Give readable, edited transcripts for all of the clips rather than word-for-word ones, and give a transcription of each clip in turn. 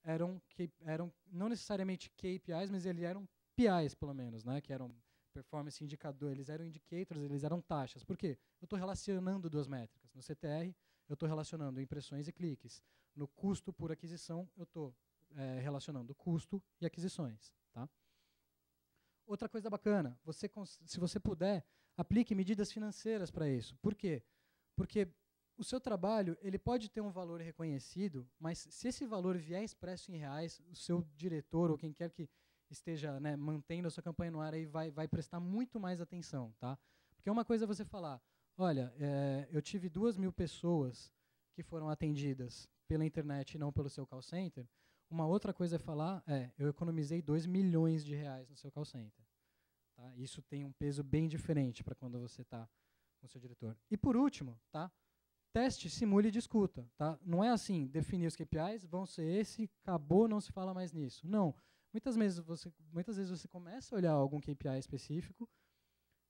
eram não necessariamente KPIs, mas eles eram PIs, pelo menos, né? Que eram performance indicador, eles eram indicators, eles eram taxas. Por quê? Eu estou relacionando duas métricas. No CTR, eu estou relacionando impressões e cliques. No custo por aquisição, eu estou relacionando custo e aquisições. Tá? Outra coisa bacana, se você puder, aplique medidas financeiras para isso. Por quê? Porque o seu trabalho ele pode ter um valor reconhecido, mas se esse valor vier expresso em reais, o seu diretor ou quem quer que esteja, né, mantendo a sua campanha no ar aí vai prestar muito mais atenção. Tá? Porque uma coisa é você falar, olha, eu tive 2.000 pessoas que foram atendidas pela internet e não pelo seu call center. Uma outra coisa é falar, eu economizei 2 milhões de reais no seu call center. Tá? Isso tem um peso bem diferente para quando você está com o seu diretor. E por último, tá? Teste, simule e discuta. Tá? Não é assim, definir os KPIs, vão ser esse, acabou, não se fala mais nisso. Não. Muitas vezes você começa a olhar algum KPI específico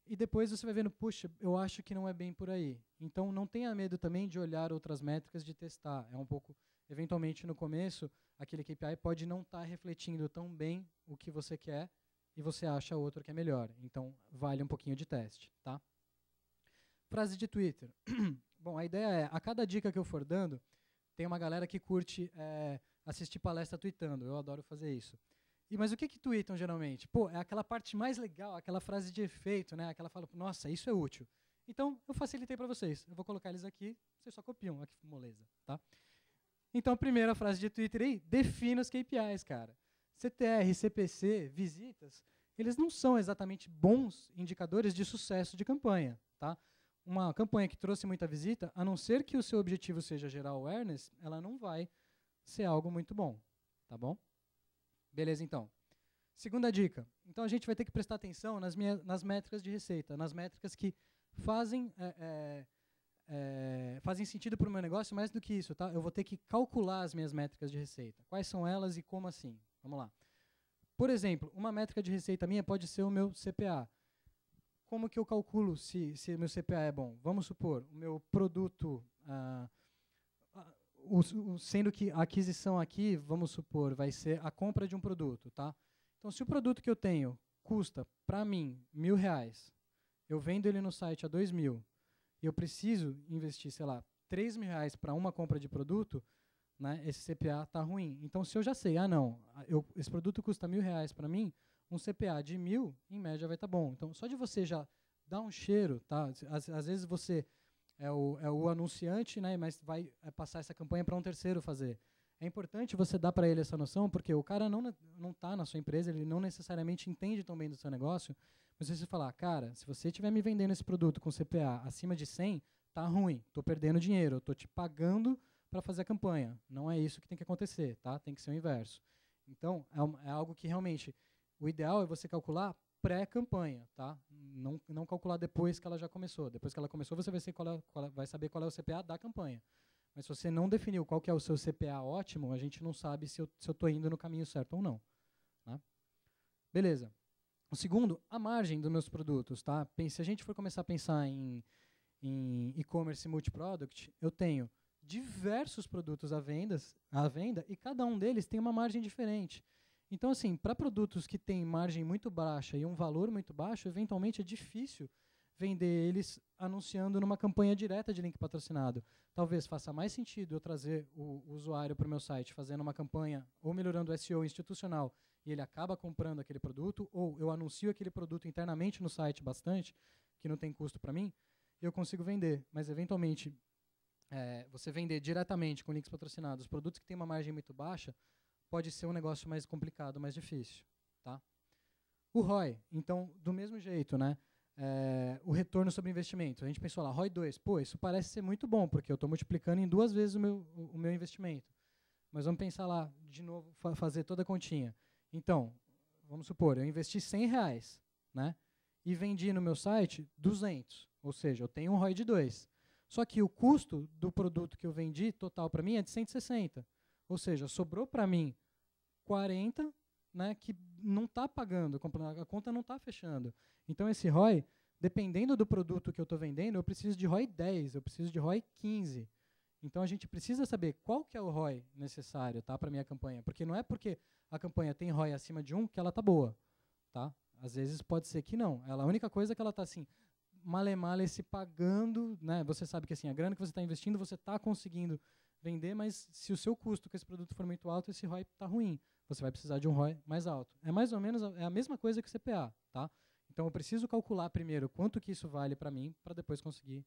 e depois você vai vendo, puxa, eu acho que não é bem por aí. Então, não tenha medo também de olhar outras métricas, de testar. É um pouco, eventualmente, no começo, aquele KPI pode não estar refletindo tão bem o que você quer e você acha outro que é melhor. Então, vale um pouquinho de teste. Tá? Frase de Twitter. Bom, a ideia é, a cada dica que eu for dando, tem uma galera que curte assistir palestra tweetando. Eu adoro fazer isso. Mas o que tweetam geralmente? Pô, é aquela parte mais legal, aquela frase de efeito, né? Aquela fala, nossa, isso é útil. Então, eu facilitei para vocês. Eu vou colocar eles aqui, vocês só copiam. Olha que moleza, tá? Então, a primeira frase de Twitter aí, defina os KPIs, cara. CTR, CPC, visitas, eles não são exatamente bons indicadores de sucesso de campanha, tá? Uma campanha que trouxe muita visita, a não ser que o seu objetivo seja gerar awareness, ela não vai ser algo muito bom, tá bom? Beleza, então. Segunda dica. Então, a gente vai ter que prestar atenção nas métricas de receita, nas métricas que fazem sentido para o meu negócio. Mais do que isso, tá? Eu vou ter que calcular as minhas métricas de receita. Quais são elas e como assim? Vamos lá. Por exemplo, uma métrica de receita minha pode ser o meu CPA. Como que eu calculo se o meu CPA é bom? Vamos supor, o meu produto... sendo que a aquisição aqui, vamos supor, vai ser a compra de um produto, tá? Então, se o produto que eu tenho custa, para mim, R$1.000, eu vendo ele no site a 2.000, e eu preciso investir, sei lá, R$3.000 para uma compra de produto, né, esse CPA está ruim. Então, se eu já sei, esse produto custa R$1.000 para mim, um CPA de 1.000, em média, vai estar bom. Então, só de você já dar um cheiro, tá? Às vezes você... É o anunciante, né, mas vai passar essa campanha para um terceiro fazer. É importante você dar para ele essa noção, porque o cara não está na sua empresa, ele não necessariamente entende tão bem do seu negócio, mas se você falar, cara, se você estiver me vendendo esse produto com CPA acima de 100, tá ruim, estou perdendo dinheiro, estou te pagando para fazer a campanha. Não é isso que tem que acontecer, tá? Tem que ser o inverso. Então, é algo que realmente, o ideal é você calcular pré-campanha, tá? Não calcular depois que ela já começou. Depois que ela começou, você vai saber qual é o CPA da campanha. Mas se você não definiu qual que é o seu CPA ótimo, a gente não sabe se eu estou indo no caminho certo ou não. Tá? Beleza. O segundo, a margem dos meus produtos. Tá? Se a gente for começar a pensar em e-commerce multi-product, eu tenho diversos produtos à venda e cada um deles tem uma margem diferente. Então, assim, para produtos que têm margem muito baixa e um valor muito baixo, eventualmente é difícil vender eles anunciando numa campanha direta de link patrocinado. Talvez faça mais sentido eu trazer o usuário para o meu site fazendo uma campanha ou melhorando o SEO institucional e ele acaba comprando aquele produto, ou eu anuncio aquele produto internamente no site bastante, que não tem custo para mim, e eu consigo vender. Mas, eventualmente, você vender diretamente com links patrocinados produtos que têm uma margem muito baixa, pode ser um negócio mais complicado, mais difícil. Tá? O ROI, então, do mesmo jeito, né? O retorno sobre investimento. A gente pensou lá, ROI 2, pô, isso parece ser muito bom, porque eu estou multiplicando em 2 vezes o meu investimento. Mas vamos pensar lá, de novo, fazer toda a continha. Então, vamos supor, eu investi R$100, né? E vendi no meu site 200, ou seja, eu tenho um ROI de 2. Só que o custo do produto que eu vendi, total para mim, é de 160. Ou seja, sobrou para mim 40, né, que não está pagando, a conta não está fechando. Então, esse ROI, dependendo do produto que eu estou vendendo, eu preciso de ROI 10, eu preciso de ROI 15. Então a gente precisa saber qual que é o ROI necessário, tá, para minha campanha, porque não é porque a campanha tem ROI acima de 1 que ela tá boa, tá? Às vezes pode ser que não. A única coisa é que ela tá assim, male se pagando, né? Você sabe que assim, a grana que você está investindo, você está conseguindo vender, mas se o seu custo com esse produto for muito alto, esse ROI está ruim. Você vai precisar de um ROI mais alto. É mais ou menos a mesma coisa que o CPA, tá? Então eu preciso calcular primeiro quanto que isso vale para mim, para depois conseguir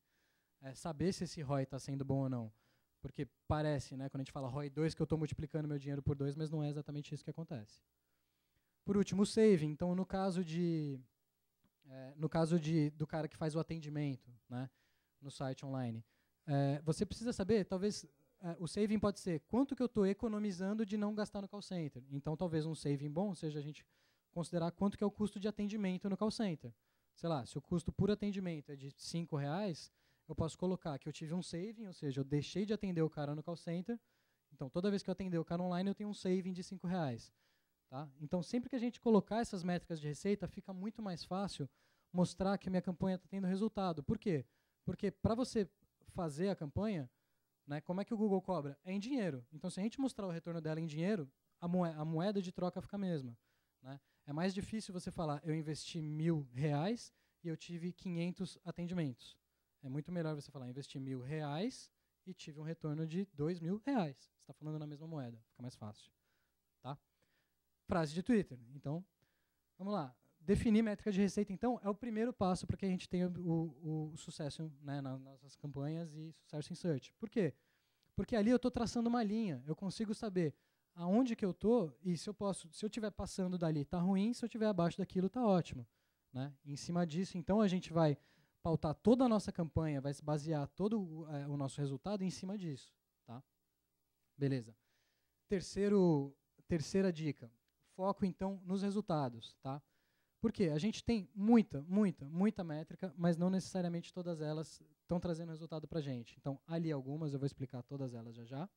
saber se esse ROI está sendo bom ou não. Porque parece, né, quando a gente fala ROI 2, que eu estou multiplicando meu dinheiro por 2, mas não é exatamente isso que acontece. Por último, o saving. Então, no caso do cara que faz o atendimento, né, no site online, você precisa saber, talvez, o saving pode ser quanto que eu estou economizando de não gastar no call center. Então, talvez um saving bom seja a gente considerar quanto que é o custo de atendimento no call center. Sei lá, se o custo por atendimento é de R$5, eu posso colocar que eu tive um saving, ou seja, eu deixei de atender o cara no call center. Então, toda vez que eu atender o cara online, eu tenho um saving de R$5. Tá? Então, sempre que a gente colocar essas métricas de receita, fica muito mais fácil mostrar que a minha campanha está tendo resultado. Por quê? Porque para você fazer a campanha, né, como é que o Google cobra? É em dinheiro. Então, se a gente mostrar o retorno dela em dinheiro, a moeda de troca fica a mesma. Né? É mais difícil você falar, eu investi R$1.000 e eu tive 500 atendimentos. É muito melhor você falar, investi R$1.000 e tive um retorno de R$2.000. Você está falando na mesma moeda, fica mais fácil. Tá? Frase de Twitter. Então, vamos lá. Definir métrica de receita, então, é o primeiro passo para que a gente tenha o sucesso, né, nas nossas campanhas e sucesso em search. Por quê? Porque ali eu estou traçando uma linha. Eu consigo saber aonde que eu estou e se eu estiver passando dali, está ruim, se eu estiver abaixo daquilo, está ótimo. Né? Em cima disso, então, a gente vai pautar toda a nossa campanha, vai se basear todo o nosso resultado em cima disso. Tá? Beleza. Terceira dica. Foco, então, nos resultados. Tá? Por quê? A gente tem muita métrica, mas não necessariamente todas elas estão trazendo resultado para a gente. Então, ali algumas, eu vou explicar todas elas já.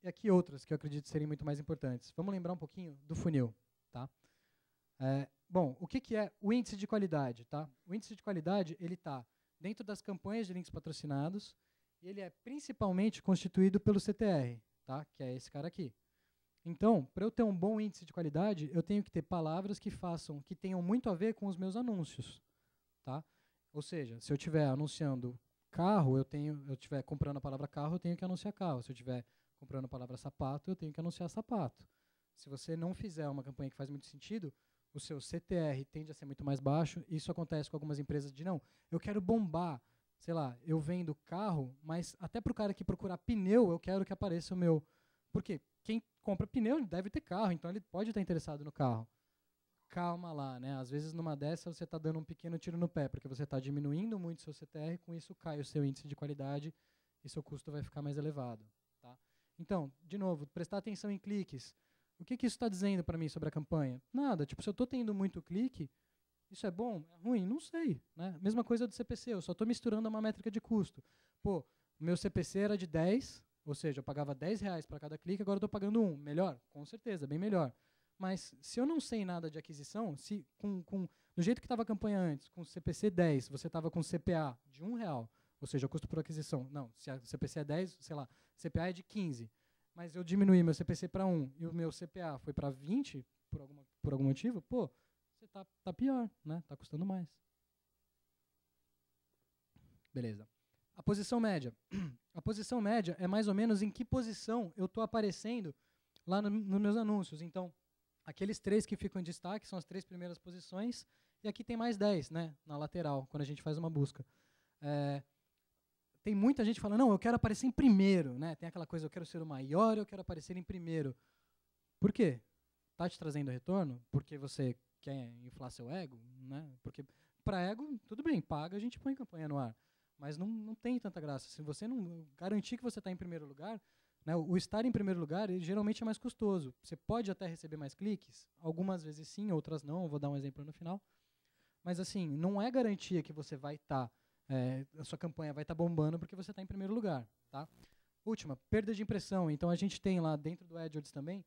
E aqui outras que eu acredito serem muito mais importantes. Vamos lembrar um pouquinho do funil. Tá? Bom, o que é o índice de qualidade? Tá? O índice de qualidade ele está dentro das campanhas de links patrocinados e ele é principalmente constituído pelo CTR, tá? Que é esse cara aqui. Então, para eu ter um bom índice de qualidade, eu tenho que ter palavras que tenham muito a ver com os meus anúncios. Tá? Ou seja, se eu estiver anunciando carro, eu estiver comprando a palavra carro, eu tenho que anunciar carro. Se eu estiver comprando a palavra sapato, eu tenho que anunciar sapato. Se você não fizer uma campanha que faz muito sentido, o seu CTR tende a ser muito mais baixo. Isso acontece com algumas empresas de, não, eu quero bombar, sei lá, eu vendo carro, mas até para o cara que procurar pneu, eu quero que apareça o meu. Por quê? Quem compra pneu deve ter carro, então ele pode estar interessado no carro. Calma lá, né? Às vezes numa dessa você está dando um pequeno tiro no pé, porque você está diminuindo muito seu CTR, com isso cai o seu índice de qualidade e seu custo vai ficar mais elevado. Tá? Então, de novo, prestar atenção em cliques. O que isso está dizendo para mim sobre a campanha? Nada. Tipo, se eu estou tendo muito clique, isso é bom? É ruim? Não sei. Né? Mesma coisa do CPC, eu só estou misturando uma métrica de custo. Pô, o meu CPC era de 10, ou seja, eu pagava R$10 para cada clique, agora eu estou pagando 1. Melhor? Com certeza, bem melhor. Mas se eu não sei nada de aquisição, se do jeito que estava a campanha antes, com CPC 10, você estava com CPA de R$1, ou seja, o custo por aquisição. Não, se a CPC é 10, sei lá, CPA é de 15. Mas eu diminuí meu CPC para 1 e o meu CPA foi para 20, por algum motivo, pô, você tá pior, né? Tá custando mais. Beleza. A posição média. A posição média é mais ou menos em que posição eu estou aparecendo lá nos meus anúncios. Então, aqueles 3 que ficam em destaque são as 3 primeiras posições, e aqui tem mais 10, né, na lateral, quando a gente faz uma busca. Tem muita gente falando, não, eu quero aparecer em primeiro, né? Tem aquela coisa, eu quero ser o maior, eu quero aparecer em primeiro. Por quê? Está te trazendo retorno? Porque você quer inflar seu ego? Né? Porque para ego, tudo bem, paga, a gente põe campanha no ar. Mas não tem tanta graça. Se você não garantir que você está em primeiro lugar, né, o estar em primeiro lugar ele, geralmente é mais custoso. Você pode até receber mais cliques, algumas vezes sim, outras não, eu vou dar um exemplo no final. Mas assim, não é garantia que você vai estar, a sua campanha vai estar bombando porque você está em primeiro lugar. Tá? Última, perda de impressão. Então a gente tem lá dentro do AdWords também,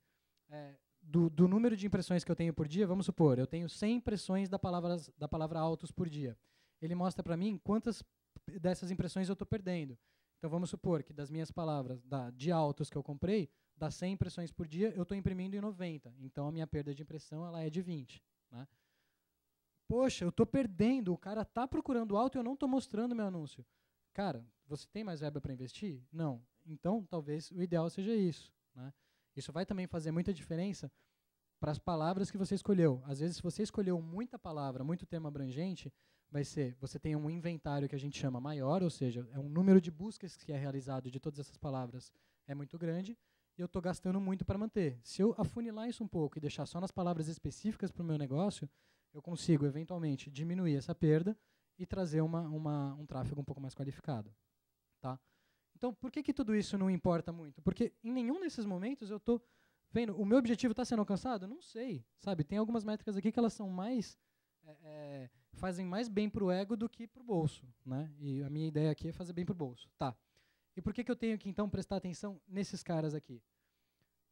do número de impressões que eu tenho por dia, vamos supor, eu tenho 100 impressões da palavra autos por dia. Ele mostra para mim quantas dessas impressões eu estou perdendo. Então, vamos supor que das minhas palavras, de autos que eu comprei, das 100 impressões por dia, eu estou imprimindo em 90. Então, a minha perda de impressão ela é de 20. Né? Poxa, eu estou perdendo, o cara está procurando auto e eu não estou mostrando meu anúncio. Cara, você tem mais verba para investir? Não. Então, talvez o ideal seja isso. Né? Isso vai também fazer muita diferença para as palavras que você escolheu. Às vezes, se você escolheu muita palavra, muito tema abrangente, vai ser, você tem um inventário que a gente chama maior, ou seja, é um número de buscas que é realizado de todas essas palavras é muito grande, e eu estou gastando muito para manter. Se eu afunilar isso um pouco e deixar só nas palavras específicas para o meu negócio, eu consigo, eventualmente, diminuir essa perda e trazer um tráfego um pouco mais qualificado. Tá? Então, por que tudo isso não importa muito? Porque em nenhum desses momentos eu estou vendo, o meu objetivo está sendo alcançado? Não sei, sabe? Tem algumas métricas aqui que elas são mais, fazem mais bem para o ego do que para o bolso, né? E a minha ideia aqui é fazer bem para o bolso. Tá. E por que eu tenho que, então, prestar atenção nesses caras aqui?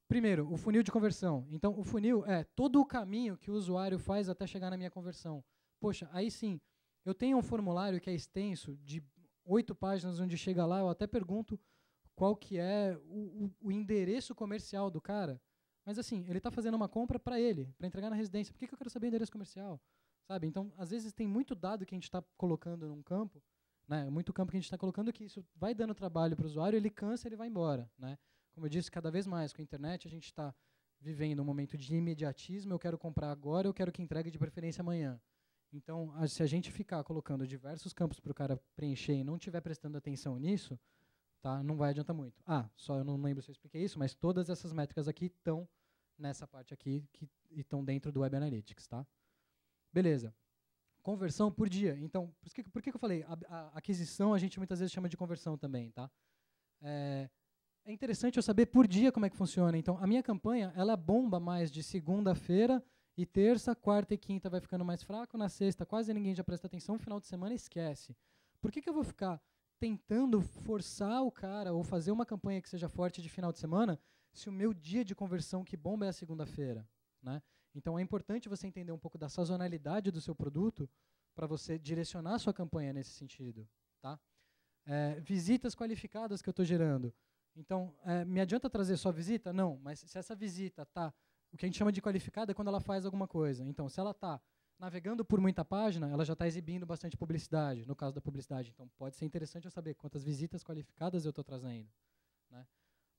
Primeiro, o funil de conversão. Então, o funil é todo o caminho que o usuário faz até chegar na minha conversão. Poxa, aí sim, eu tenho um formulário que é extenso, de 8 páginas, onde chega lá, eu até pergunto qual que é o endereço comercial do cara. Mas assim, ele está fazendo uma compra para ele, para entregar na residência. Por que eu quero saber o endereço comercial? Sabe? Então, às vezes tem muito dado que a gente está colocando num campo, né? Muito campo que a gente está colocando que isso vai dando trabalho para o usuário, ele cansa, ele vai embora, né? Como eu disse, cada vez mais com a internet a gente está vivendo um momento de imediatismo, eu quero comprar agora, eu quero que entregue de preferência amanhã. Então, se a gente ficar colocando diversos campos para o cara preencher e não estiver prestando atenção nisso, tá, não vai adiantar muito. Só eu não lembro se eu expliquei isso, mas todas essas métricas aqui estão nessa parte aqui que estão dentro do Web Analytics. Tá? Beleza. Conversão por dia. Então, por que eu falei? A aquisição a gente muitas vezes chama de conversão também. Tá? É interessante eu saber por dia como é que funciona. Então, a minha campanha, ela bomba mais de segunda-feira e terça, quarta e quinta vai ficando mais fraco, na sexta quase ninguém já presta atenção, final de semana esquece. Por que eu vou ficar tentando forçar o cara ou fazer uma campanha que seja forte de final de semana se o meu dia de conversão que bomba é a segunda-feira? Né? Então, é importante você entender um pouco da sazonalidade do seu produto para você direcionar a sua campanha nesse sentido. Tá? Visitas qualificadas que eu estou gerando. Então, me adianta trazer só visita? Não, mas se essa visita está, o que a gente chama de qualificada é quando ela faz alguma coisa. Então, se ela está navegando por muita página, ela já está exibindo bastante publicidade, no caso da publicidade. Então, pode ser interessante eu saber quantas visitas qualificadas eu estou trazendo. Né?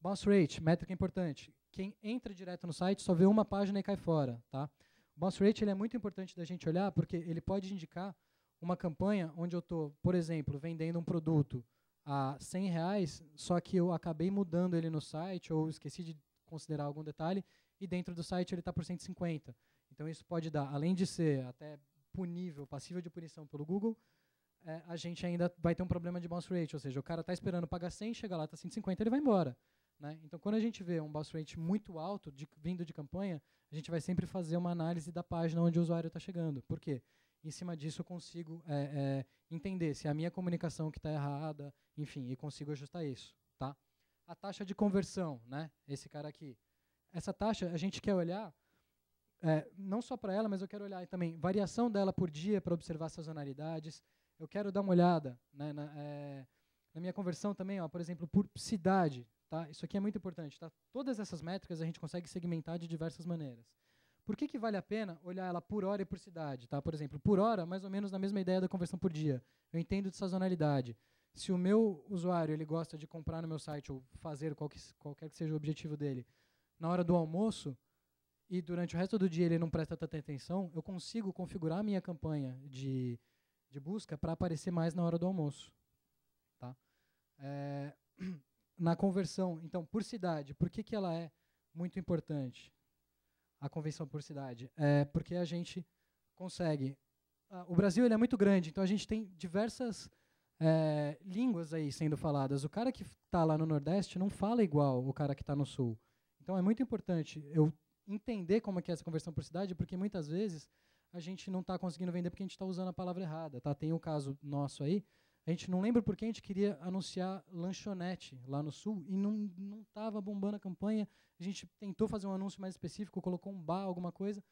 Bounce rate, métrica importante. Quem entra direto no site só vê uma página e cai fora. Tá? O bounce rate ele é muito importante da gente olhar, porque ele pode indicar uma campanha onde eu estou, por exemplo, vendendo um produto a R$100, só que eu acabei mudando ele no site, ou esqueci de considerar algum detalhe, e dentro do site ele está por 150. Então isso pode dar, além de ser até punível, passível de punição pelo Google, a gente ainda vai ter um problema de bounce rate, ou seja, o cara está esperando pagar 100, chega lá, está 150, ele vai embora. Né? Então quando a gente vê um bounce rate muito alto, vindo de campanha, a gente vai sempre fazer uma análise da página onde o usuário está chegando. Por quê? Em cima disso eu consigo entender se é a minha comunicação que está errada, enfim, e consigo ajustar isso. Tá? A taxa de conversão, né? Esse cara aqui. Essa taxa a gente quer olhar, não só para ela, mas eu quero olhar também variação dela por dia para observar sazonalidades. Eu quero dar uma olhada, né, na minha conversão também, ó, por exemplo, por cidade. Tá? Isso aqui é muito importante. Tá? Todas essas métricas a gente consegue segmentar de diversas maneiras. Por que vale a pena olhar ela por hora e por cidade? Tá? Por exemplo, por hora, mais ou menos na mesma ideia da conversão por dia. Eu entendo de sazonalidade. Se o meu usuário ele gosta de comprar no meu site ou fazer qualquer que seja o objetivo dele na hora do almoço e durante o resto do dia ele não presta tanta atenção, eu consigo configurar a minha campanha de busca para aparecer mais na hora do almoço. Tá? Na conversão, então, por cidade, por que ela é muito importante? A convenção por cidade. Porque a gente consegue... o Brasil ele é muito grande, então a gente tem diversas línguas aí sendo faladas. O cara que está lá no Nordeste não fala igual o cara que está no Sul. Então é muito importante eu entender como é que é essa conversão por cidade, porque muitas vezes a gente não está conseguindo vender porque a gente está usando a palavra errada. Tá? Tem um caso nosso aí, a gente não lembra porque a gente queria anunciar lanchonete lá no Sul e não estava bombando a campanha. A gente tentou fazer um anúncio mais específico, colocou um bar, alguma coisa.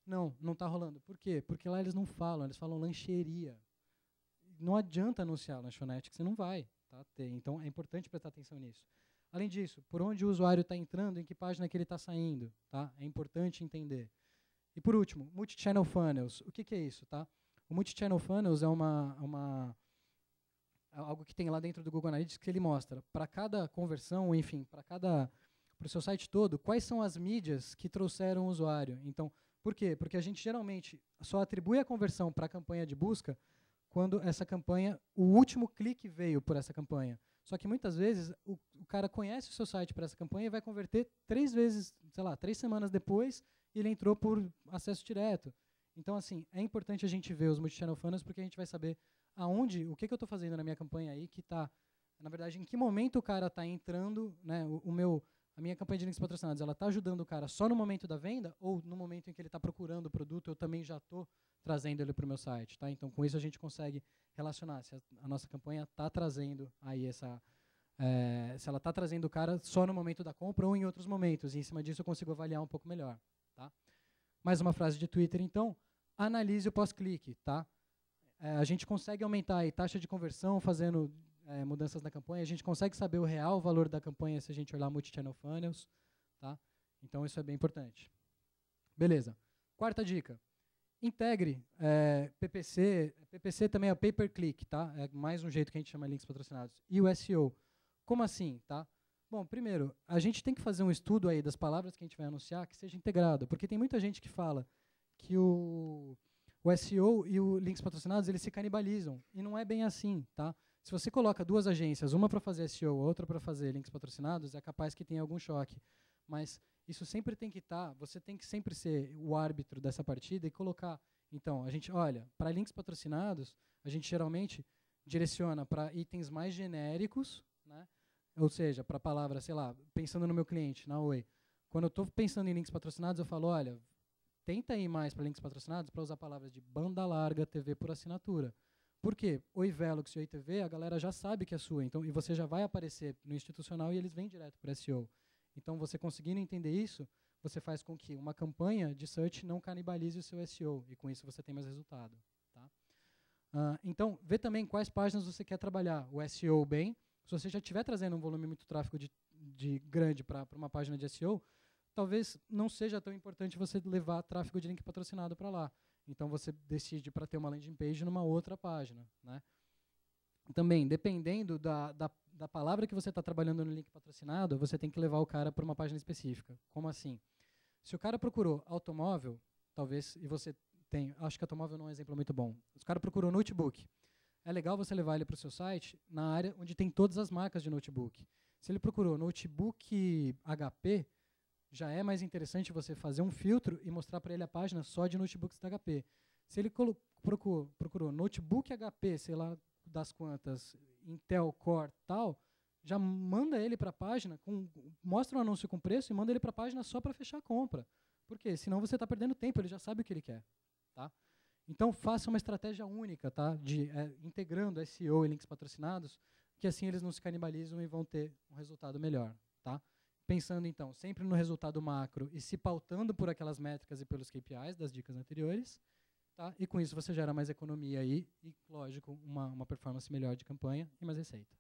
Não está rolando. Por quê? Porque lá eles não falam, eles falam lancheria. Não adianta anunciar lanchonete, que você não vai. tá? Então, é importante prestar atenção nisso. Além disso, por onde o usuário está entrando, em que página que ele está saindo, tá? É importante entender. E por último, multi-channel funnels. O que é isso, tá? O multi-channel funnels é algo que tem lá dentro do Google Analytics que ele mostra para cada conversão, enfim, para o seu site todo, quais são as mídias que trouxeram o usuário. Então, por quê? Porque a gente geralmente só atribui a conversão para a campanha de busca quando essa campanha, o último clique veio por essa campanha. Só que muitas vezes o cara conhece o seu site para essa campanha e vai converter 3 vezes, sei lá, 3 semanas depois, e ele entrou por acesso direto. Então, assim, é importante a gente ver os multi-channel funnels porque a gente vai saber o que eu estou fazendo na minha campanha aí que está, na verdade, em que momento o cara está entrando, né, a minha campanha de links patrocinados, ela está ajudando o cara só no momento da venda ou no momento em que ele está procurando o produto, eu também já estou trazendo ele para o meu site, tá? Então, com isso a gente consegue relacionar se a nossa campanha está trazendo aí se ela está trazendo o cara só no momento da compra ou em outros momentos, e em cima disso eu consigo avaliar um pouco melhor, tá? Mais uma frase de Twitter, então, analise o pós-clique, tá? A gente consegue aumentar a taxa de conversão fazendo mudanças na campanha, a gente consegue saber o real valor da campanha se a gente olhar multi-channel funnels, tá? Então isso é bem importante. Beleza. Quarta dica. Integre PPC. PPC também é pay-per-click, tá? É mais um jeito que a gente chama links patrocinados. E o SEO. Como assim, tá? Bom, primeiro, a gente tem que fazer um estudo aí das palavras que a gente vai anunciar que seja integrado, porque tem muita gente que fala que o SEO e o links patrocinados, eles se canibalizam, e não é bem assim, tá? Se você coloca 2 agências, uma para fazer SEO, outra para fazer links patrocinados, é capaz que tenha algum choque. Mas isso sempre tem que estar, você tem que sempre ser o árbitro dessa partida e colocar, então, a gente, olha, para links patrocinados, a gente geralmente direciona para itens mais genéricos, né? Ou seja, para palavras, sei lá, pensando no meu cliente, na Oi. Quando eu estou pensando em links patrocinados, eu falo, olha, tenta ir mais para links patrocinados para usar palavras de banda larga, TV por assinatura. Por quê? Oi Velox e Oi TV, a galera já sabe que é sua, então, e você já vai aparecer no institucional e eles vêm direto para SEO. Então, você conseguindo entender isso, você faz com que uma campanha de search não canibalize o seu SEO, e com isso você tem mais resultado. Tá? Então, vê também quais páginas você quer trabalhar. O SEO bem, se você já estiver trazendo um volume muito tráfego de grande para uma página de SEO, talvez não seja tão importante você levar tráfego de link patrocinado para lá. Então, você decide para ter uma landing page numa outra página, né? Também, dependendo da palavra que você está trabalhando no link patrocinado, você tem que levar o cara para uma página específica. Como assim? Se o cara procurou automóvel, talvez, e você tem, acho que automóvel não é um exemplo muito bom. Se o cara procurou notebook, é legal você levar ele para o seu site na área onde tem todas as marcas de notebook. Se ele procurou notebook HP, já é mais interessante você fazer um filtro e mostrar para ele a página só de notebooks da HP. Se ele procurou notebook HP, sei lá das quantas, Intel Core tal, já manda ele para a página, mostra um anúncio com preço e manda ele para a página só para fechar a compra. Por quê? Senão você está perdendo tempo, ele já sabe o que ele quer. Tá? Então, faça uma estratégia única, tá? Integrando SEO e links patrocinados, que assim eles não se canibalizam e vão ter um resultado melhor. Tá? Pensando, então, sempre no resultado macro e se pautando por aquelas métricas e pelos KPIs das dicas anteriores, tá? E com isso você gera mais economia aí e, lógico, uma performance melhor de campanha e mais receita.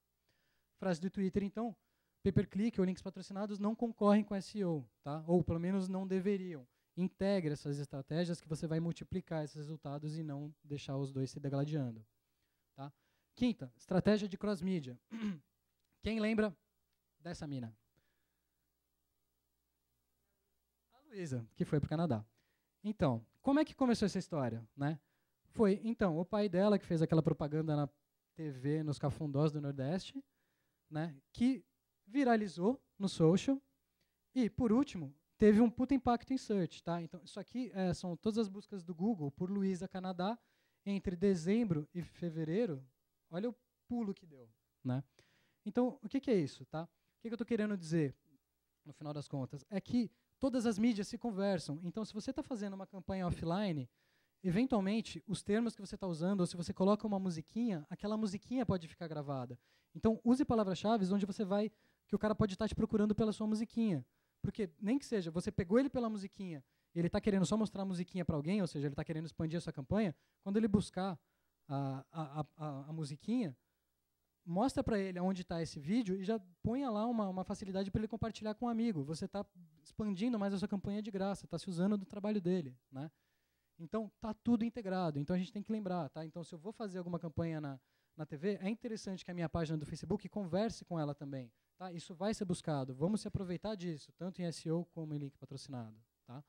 Frase do Twitter, então, pay-per-click ou links patrocinados não concorrem com SEO, tá? Ou pelo menos não deveriam. Integre essas estratégias que você vai multiplicar esses resultados e não deixar os dois se degladiando. Tá? Quinta, estratégia de cross-mídia. Quem lembra dessa mina? Luísa, que foi para o Canadá. Então, como é que começou essa história? Né? Foi, então, o pai dela que fez aquela propaganda na TV, nos cafundós do Nordeste, né, que viralizou no social e, por último, teve um puta impacto em search. Tá? Então, isso aqui são todas as buscas do Google por Luísa Canadá entre dezembro e fevereiro. Olha o pulo que deu. Né? Então, o que é isso? Tá? O que eu estou querendo dizer, no final das contas? É que todas as mídias se conversam. Então, se você está fazendo uma campanha offline, eventualmente, os termos que você está usando, ou se você coloca uma musiquinha, aquela musiquinha pode ficar gravada. Então, use palavras-chave onde você vai, que o cara pode estar te procurando pela sua musiquinha. Porque, nem que seja, você pegou ele pela musiquinha, e ele está querendo só mostrar a musiquinha para alguém, ou seja, ele está querendo expandir a sua campanha, quando ele buscar a musiquinha, mostra para ele onde está esse vídeo e já ponha lá uma facilidade para ele compartilhar com um amigo. Você está expandindo mais a sua campanha de graça, está se usando do trabalho dele, né? Então, está tudo integrado. Então, a gente tem que lembrar, tá? Então, se eu vou fazer alguma campanha na TV, é interessante que a minha página do Facebook converse com ela também, tá? Isso vai ser buscado. Vamos se aproveitar disso, tanto em SEO como em link patrocinado, tá?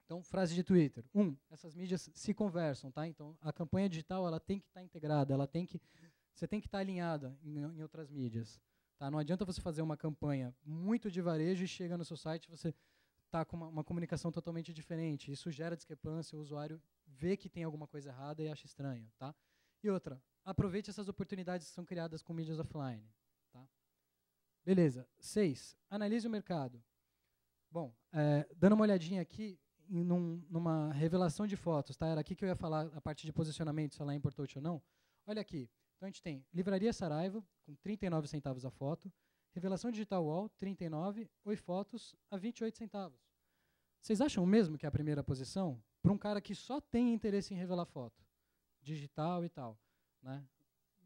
Então, frase de Twitter. Essas mídias se conversam, tá? Então, a campanha digital, ela tem que estar integrada, você tem que estar alinhada em outras mídias, tá? Não adianta você fazer uma campanha muito de varejo e chega no seu site, você está com uma comunicação totalmente diferente. Isso gera discrepância, o usuário vê que tem alguma coisa errada e acha estranho, tá? E outra, aproveite essas oportunidades que são criadas com mídias offline, tá? Beleza. 6, analise o mercado. Bom, dando uma olhadinha aqui, numa revelação de fotos, tá? Era aqui que eu ia falar a parte de posicionamento, se ela é importante ou não. Olha aqui. Então, a gente tem Livraria Saraiva, com 39 centavos a foto, Revelação Digital Wall, 39, Oi Fotos, a 28 centavos. Vocês acham mesmo que é a primeira posição? Para um cara que só tem interesse em revelar foto, digital e tal, né?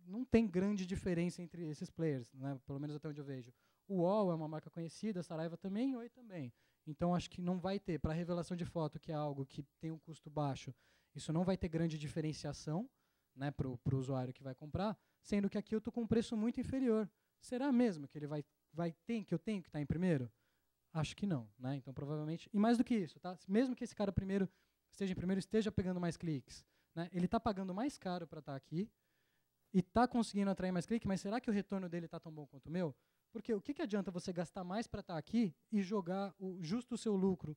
Não tem grande diferença entre esses players, né? Pelo menos até onde eu vejo. O Wall é uma marca conhecida, a Saraiva também, Oi também. Então, acho que não vai ter, para revelação de foto, que é algo que tem um custo baixo, isso não vai ter grande diferenciação, né, para o usuário que vai comprar, sendo que aqui eu estou com um preço muito inferior. Será mesmo que ele que eu tenho que estar em primeiro? Acho que não, né? Então, provavelmente... E mais do que isso, tá? Mesmo que esse cara esteja em primeiro, esteja pegando mais cliques, né, ele está pagando mais caro para estar aqui e está conseguindo atrair mais cliques, mas será que o retorno dele está tão bom quanto o meu? Porque o que adianta você gastar mais para estar aqui e jogar justo o seu lucro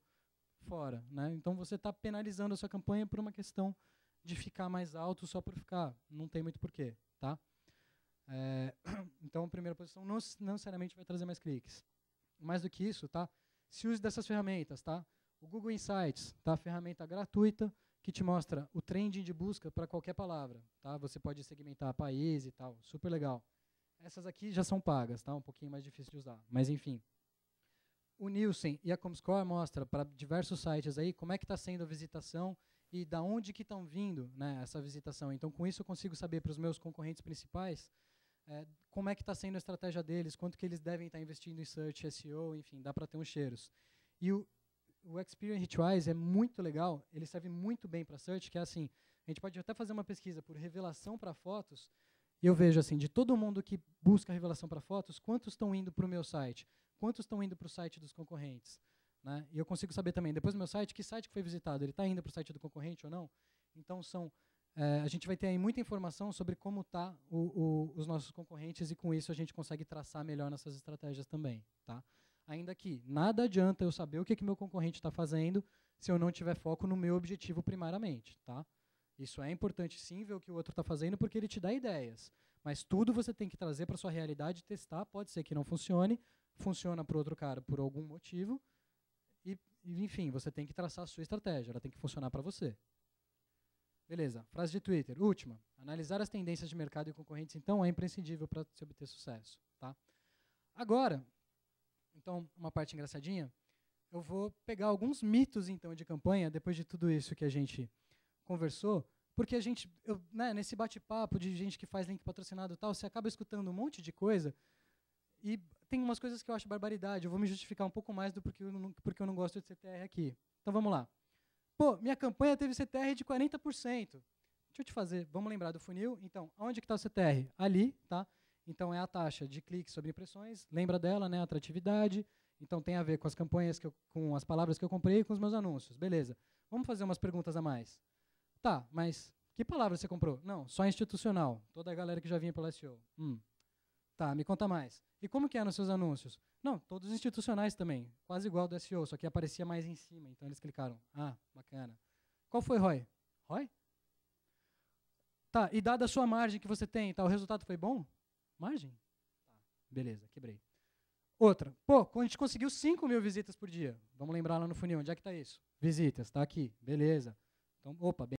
fora, né? Então, você está penalizando a sua campanha por uma questão de ficar mais alto só por ficar. Não tem muito porquê, tá? Então, a primeira posição não necessariamente vai trazer mais cliques. Mais do que isso, tá? Se use dessas ferramentas, tá? O Google Insights, tá? Ferramenta gratuita que te mostra o trending de busca para qualquer palavra, tá? Você pode segmentar país e tal, super legal. Essas aqui já são pagas, tá? Um pouquinho mais difícil de usar, mas enfim. O Nielsen e a Comscore mostra para diversos sites aí como é que está sendo a visitação e da onde que estão vindo, né, essa visitação. Então, com isso eu consigo saber para os meus concorrentes principais como é que está sendo a estratégia deles, quanto que eles devem estar investindo em search, SEO, enfim, dá para ter uns cheiros. E o Experian Hitwise é muito legal, ele serve muito bem para search, que é assim, a gente pode até fazer uma pesquisa por revelação para fotos, e eu vejo assim, de todo mundo que busca revelação para fotos, quantos estão indo para o meu site, quantos estão indo para o site dos concorrentes, né? E eu consigo saber também, depois do meu site, que site que foi visitado, ele está indo para o site do concorrente ou não? Então, a gente vai ter aí muita informação sobre como está os nossos concorrentes e com isso a gente consegue traçar melhor nossas estratégias também, tá? Ainda que nada adianta eu saber o que meu concorrente está fazendo se eu não tiver foco no meu objetivo primariamente, tá? Isso é importante sim, ver o que o outro está fazendo, porque ele te dá ideias. Mas tudo você tem que trazer para a sua realidade e testar. Pode ser que não funcione, funciona para o outro cara por algum motivo. E, enfim, você tem que traçar a sua estratégia, ela tem que funcionar para você. Beleza, frase de Twitter, última. Analisar as tendências de mercado e concorrentes, então, é imprescindível para se obter sucesso, tá? Agora, então, uma parte engraçadinha, eu vou pegar alguns mitos, então, de campanha, depois de tudo isso que a gente conversou, porque né, nesse bate-papo de gente que faz link patrocinado e tal, você acaba escutando um monte de coisa e tem umas coisas que eu acho barbaridade. Eu vou me justificar um pouco mais do porque eu não gosto de CTR aqui. Então, vamos lá. Pô, minha campanha teve CTR de 40%. Deixa eu te fazer, vamos lembrar do funil. Então, onde que está o CTR? Ali, tá? Então, é a taxa de cliques sobre impressões. Lembra dela, né? Atratividade. Então, tem a ver com as campanhas, com as palavras que eu comprei e com os meus anúncios. Beleza. Vamos fazer umas perguntas a mais. Tá, mas que palavra você comprou? Não, só institucional. Toda a galera que já vinha pelo SEO. Tá, me conta mais. E como que é nos seus anúncios? Não, todos institucionais também. Quase igual do SEO, só que aparecia mais em cima. Então eles clicaram. Ah, bacana. Qual foi ROI? ROI? Tá, e dada a sua margem que você tem, tá, o resultado foi bom? Margem? Tá, beleza, quebrei. Outra. Pô, a gente conseguiu 5.000 visitas por dia. Vamos lembrar lá no funil. Onde é que está isso? Visitas, está aqui. Beleza. Então, opa, bem.